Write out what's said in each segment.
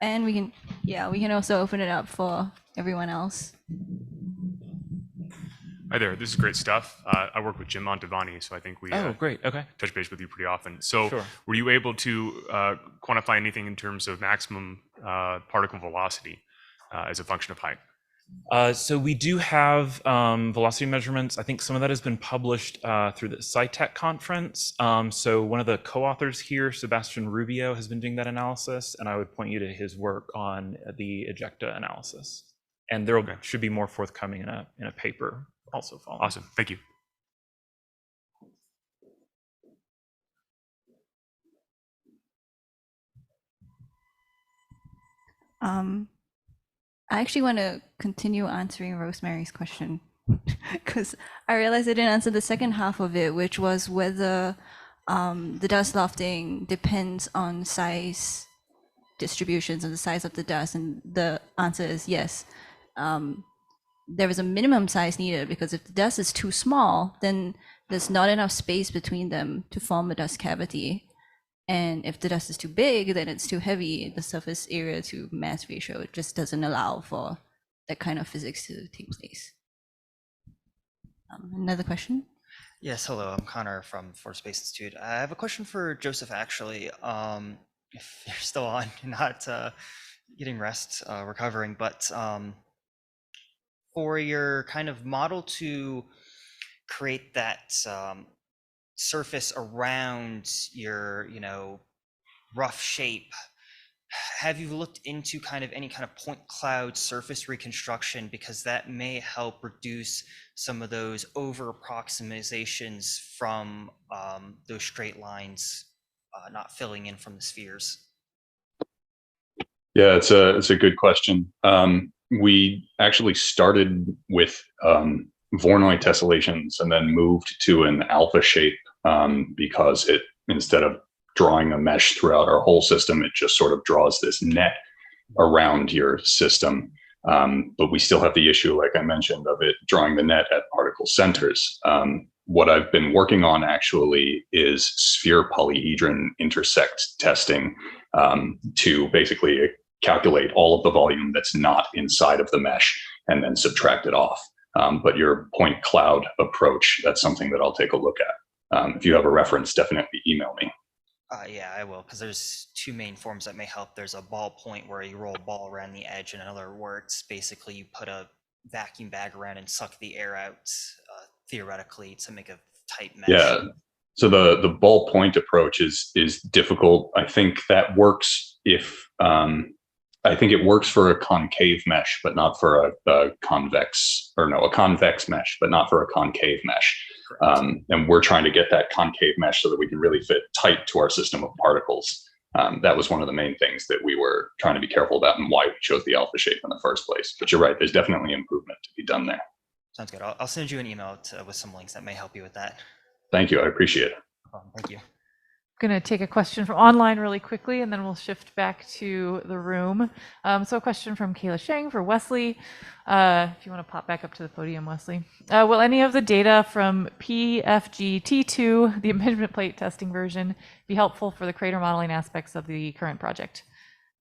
And we can also open it up for everyone else. Hi there, this is great stuff. I work with Jim Montavani, so I think we great. Okay. touch base with you pretty often. So Sure. were you able to quantify anything in terms of maximum particle velocity as a function of height? So we do have velocity measurements. I think some of that has been published through the SciTech conference. So one of the co-authors here, Sebastian Rubio, has been doing that analysis, and I would point you to his work on the ejecta analysis. And there should be more forthcoming in a paper also following. Awesome, thank you. I actually want to continue answering Rosemary's question because I realized I didn't answer the second half of it, which was whether the dust lofting depends on size distributions and the size of the dust, and the answer is yes. There is a minimum size needed because if the dust is too small, then there's not enough space between them to form a dust cavity. And if the dust is too big, then it's too heavy. The surface area to mass ratio just doesn't allow for that kind of physics to take place. Another question? Yes, hello, I'm Connor from Force Space Institute. I have a question for Joseph, actually. If you're still on, not getting rest, recovering, but for your kind of model to create that surface around your, rough shape, have you looked into kind of any kind of point cloud surface reconstruction, because that may help reduce some of those over approximations from those straight lines not filling in from the spheres? Yeah, it's a good question. We actually started with Voronoi tessellations and then moved to an alpha shape because it, instead of drawing a mesh throughout our whole system, it just sort of draws this net around your system. But we still have the issue, like I mentioned, of it drawing the net at particle centers. What I've been working on actually is sphere polyhedron intersect testing to basically calculate all of the volume that's not inside of the mesh and then subtract it off. But your point cloud approach, that's something that I'll take a look at. If you have a reference, definitely email me. Yeah, I will, because there's two main forms that may help. There's a ball point where you roll a ball around the edge, and another where it's basically you put a vacuum bag around and suck the air out, theoretically, to make a tight mesh. Yeah. So the ball point approach is difficult. I think that works if I think it works for a concave mesh, but not for a convex, or no, a convex mesh, but not for a concave mesh. And we're trying to get that concave mesh so that we can really fit tight to our system of particles. That was one of the main things that we were trying to be careful about and why we chose the alpha shape in the first place. But you're right, there's definitely improvement to be done there. Sounds good. I'll send you an email with some links that may help you with that. Thank you, I appreciate it. Thank you. I'm going to take a question from online really quickly, and then we'll shift back to the room. So a question from Kayla Sheng for Wesley. If you want to pop back up to the podium, Wesley. Will any of the data from PFG-T2, the impingement plate testing version, be helpful for the crater modeling aspects of the current project?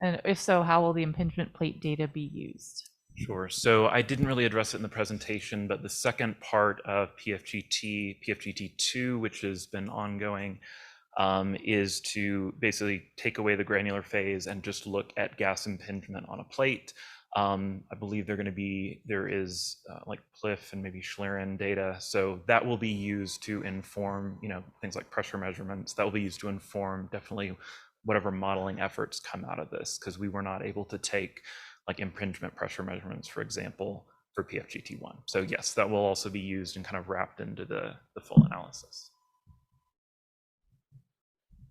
And if so, how will the impingement plate data be used? Sure. So I didn't really address it in the presentation, but the second part of PFGT2, which has been ongoing, is to basically take away the granular phase and just look at gas impingement on a plate. I believe there is like PLIF and maybe Schlieren data. So that will be used to inform, things like pressure measurements. That will be used to inform definitely whatever modeling efforts come out of this, because we were not able to take like impingement pressure measurements, for example, for PFGT1. So yes, that will also be used and kind of wrapped into the full analysis.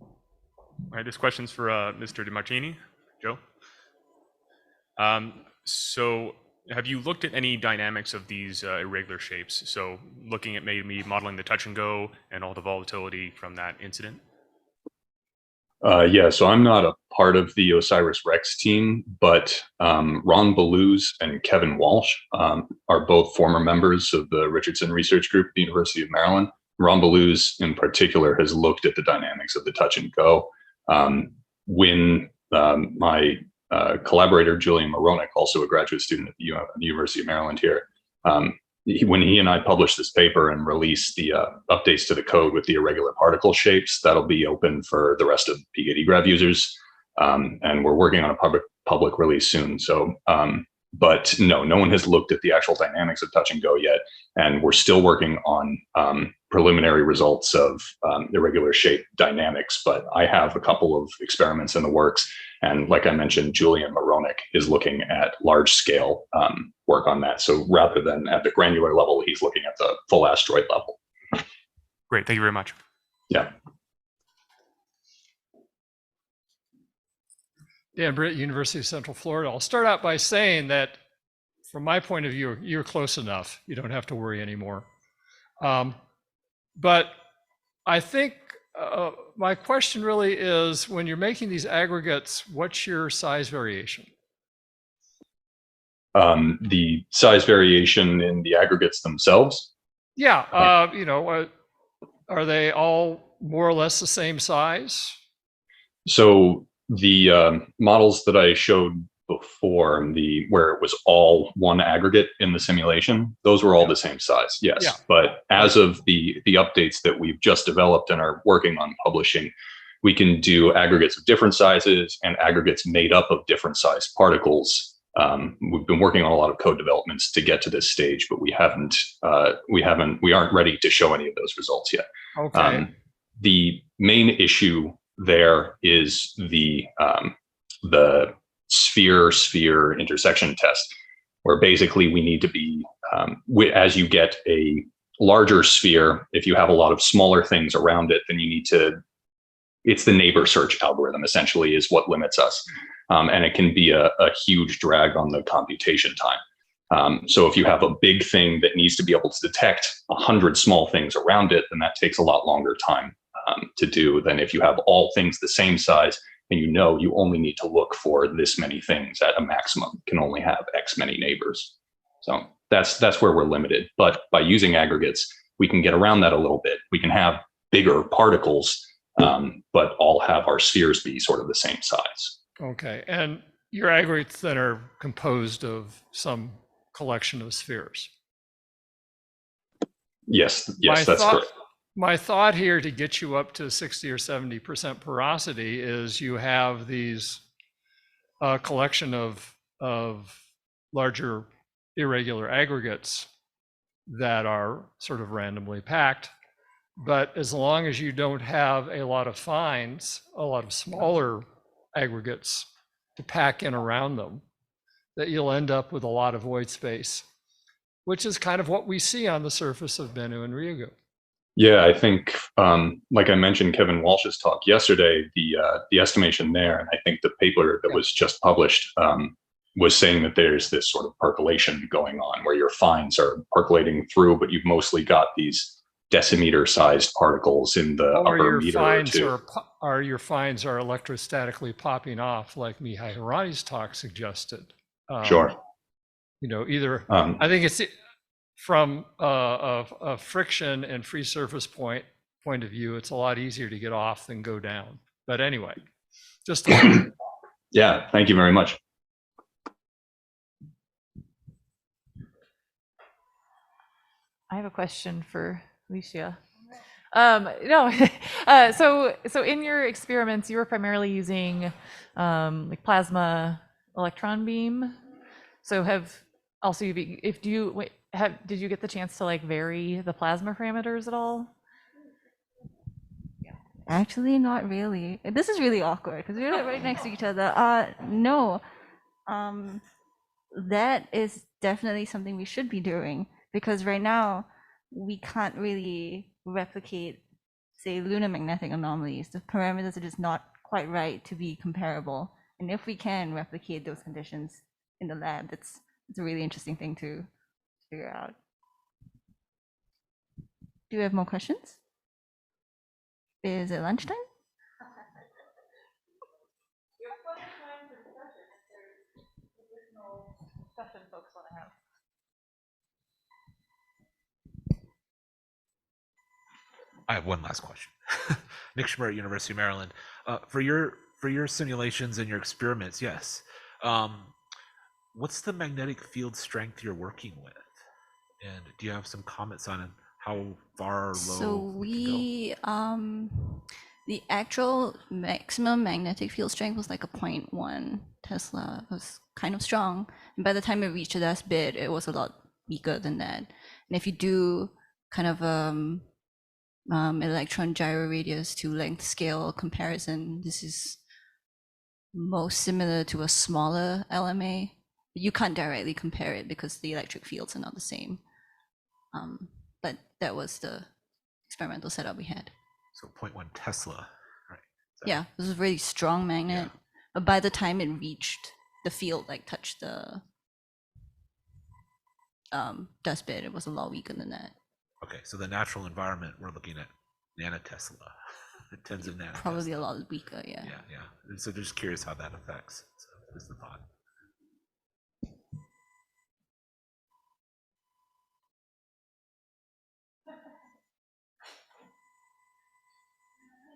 All right, this question's for Mr. DeMartini. Joe? So have you looked at any dynamics of these irregular shapes? So looking at maybe modeling the touch and go and all the volatility from that incident? Yeah, so I'm not a part of the OSIRIS-REx team, but Ron Balluz and Kevin Walsh are both former members of the Richardson Research Group at the University of Maryland. Ron Balluz in particular has looked at the dynamics of the touch and go. When my collaborator, Julian Moronic, also a graduate student at the University of Maryland here, when he and I publish this paper and release the updates to the code with the irregular particle shapes, that'll be open for the rest of PKD Graph users. And we're working on a public release soon. So, but no one has looked at the actual dynamics of touch and go yet. And we're still working on preliminary results of irregular shape dynamics. But I have a couple of experiments in the works. And like I mentioned, Julian Moronic is looking at large scale work on that. So rather than at the granular level, he's looking at the full asteroid level. Great. Thank you very much. Yeah. Dan Britt, University of Central Florida. I'll start out by saying that from my point of view, you're close enough. You don't have to worry anymore. But I think my question really is, when you're making these aggregates, what's your size variation? The size variation in the aggregates themselves? Yeah, are they all more or less the same size? So the models that I showed before, where it was all one aggregate in the simulation, those were all the same size, yes. Yeah. But as of the updates that we've just developed and are working on publishing, we can do aggregates of different sizes and aggregates made up of different size particles. We've been working on a lot of code developments to get to this stage, but we aren't ready to show any of those results yet. Okay. The main issue there is the sphere intersection test, where basically we need to be, as you get a larger sphere, if you have a lot of smaller things around it, then you need to, it's the neighbor search algorithm essentially is what limits us. And it can be a huge drag on the computation time. So if you have a big thing that needs to be able to detect 100 small things around it, then that takes a lot longer time to do than if you have all things the same size and you only need to look for this many things at a maximum, can only have X many neighbors. So that's where we're limited. But by using aggregates, we can get around that a little bit. We can have bigger particles, but all have our spheres be sort of the same size. Okay, and your aggregates then are composed of some collection of spheres. Yes, that's correct. My thought here to get you up to 60 or 70% porosity is you have these collection of larger irregular aggregates that are sort of randomly packed. But as long as you don't have a lot of fines, a lot of smaller aggregates to pack in around them, that you'll end up with a lot of void space, which is kind of what we see on the surface of Bennu and Ryugu. Yeah, I think, like I mentioned, Kevin Walsh's talk yesterday, the estimation there, and I think the paper that was just published was saying that there's this sort of percolation going on where your fines are percolating through, but you've mostly got these decimeter-sized particles in the upper meter or two. Or your fines are electrostatically popping off, like Mihai Hirani's talk suggested. Sure. Either I think it's from a friction and free surface point of view, it's a lot easier to get off than go down. But anyway, just yeah, thank you very much. I have a question for Alicia. So in your experiments, you were primarily using like plasma electron beam. So did you get the chance to like vary the plasma parameters at all? Actually, not really. This is really awkward because we're right next to each other. No, that is definitely something we should be doing because right now we can't really replicate, say, lunar magnetic anomalies. The parameters are just not quite right to be comparable. And if we can replicate those conditions in the lab, it's a really interesting thing to figure out. Do you have more questions? Is it lunchtime? Folks want to have. I have one last question. Nick Schmerz, University of Maryland. For your simulations and your experiments, yes, What's the magnetic field strength you're working with? And do you have some comments on how far or low So we can go? the actual maximum magnetic field strength was like a 0.1 Tesla. It was kind of strong. And by the time it reached a dust bit, it was a lot weaker than that. And if you do kind of electron gyro radius to length scale comparison, this is most similar to a smaller LMA. You can't directly compare it because the electric fields are not the same. But that was the experimental setup we had. So 0.1 Tesla, right? Yeah, it was a really strong magnet. Yeah. But by the time it reached the field, like touched the dust bit, it was a lot weaker than that. Okay, so the natural environment, we're looking at nanotesla, tens of nanotesla. Probably a lot weaker, yeah. Yeah. And so just curious how that affects. So is the thought.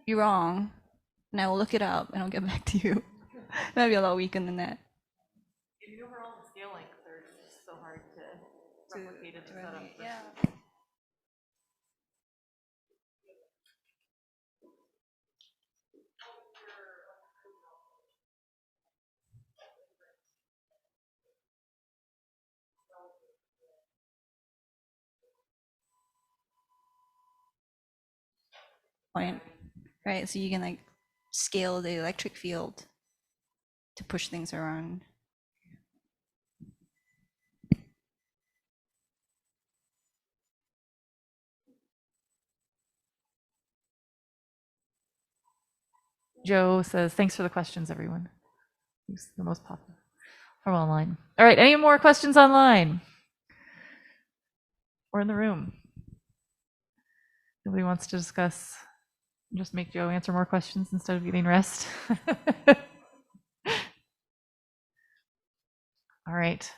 You're wrong. And I will look it up and I'll get back to you. It might be a lot weaker than that. In the overall scale length, they're just so hard to replicate it. Yeah. Point. Right, so you can like scale the electric field to push things around. Joe says, thanks for the questions, everyone. He's the most popular from online. All right, any more questions online? Or in the room? Nobody wants to discuss, just make Joe answer more questions instead of getting rest. All right,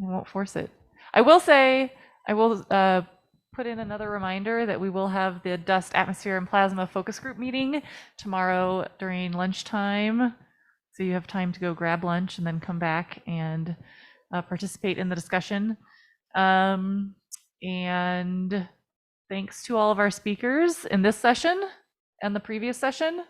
I won't force it. I will say, I will put in another reminder that we will have the dust, atmosphere, and plasma focus group meeting tomorrow during lunchtime. So you have time to go grab lunch and then come back and participate in the discussion. And thanks to all of our speakers in this session and the previous session.